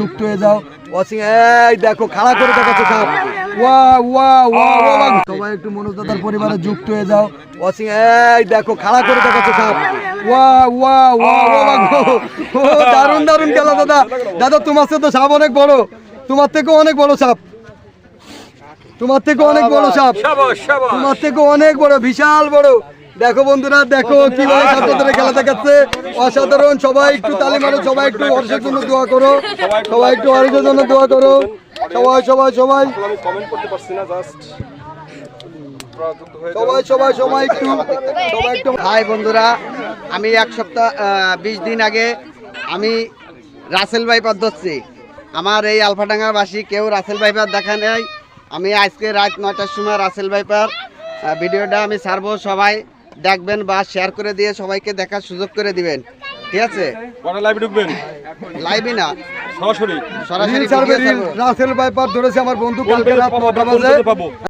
যুক্ত হয়ে যাও। ওয়াচিং এই দেখো খাড়া করে দেখাচ্ছে সাপ। সবাই একটু মনোজ দাদার পরিবারে যুক্ত হয়ে যাও। ওয়াচিং এই দেখো খাড়া করে দেখাচ্ছে সাপ। দারুণ দারুণ খেলা দাদা। দাদা তোমার সাথে সাপ অনেক বড়, তোমার থেকেও অনেক বড় সাপ, তোমার থেকে অনেক বড় সাপ, তোমার থেকে অনেক বড়, বিশাল বড়। দেখো বন্ধুরা, দেখো কিভাবে সাপ ধরে খেলা দেখাচ্ছে, অসাধারণ। সবাই একটু তালি মারো, সবাই একটু হর্ষের জন্য দোয়া করো, সবাই একটু হর্ষের জন্য দোয়া করো, সবাই সবাই সবাই সবাই সবাই একটু সবাই একটু। হাই বন্ধুরা, আমি 1 সপ্তাহ 20 দিন আগে আমি রাসেল ভাইপার ধরছি। আমার এই আলফাডাঙ্গাবাসী কেউ রাসেল ভাইপার দেখা নেই। আমি আজকে রাত 9টার সময় রাসেল ভাইপার ভিডিওটা আমি ছাড়বো, সবাই দেখবেন বা শেয়ার করে দিয়ে সবাইকে দেখার সুযোগ করে দিবেন, ঠিক আছে? লাইভে ঢুকবেন, লাইভে না, সরাসরি সরাসরি রাসেল ভাইপার ধরেছে আমার বন্ধু কালকে রাত 9টা বাজে।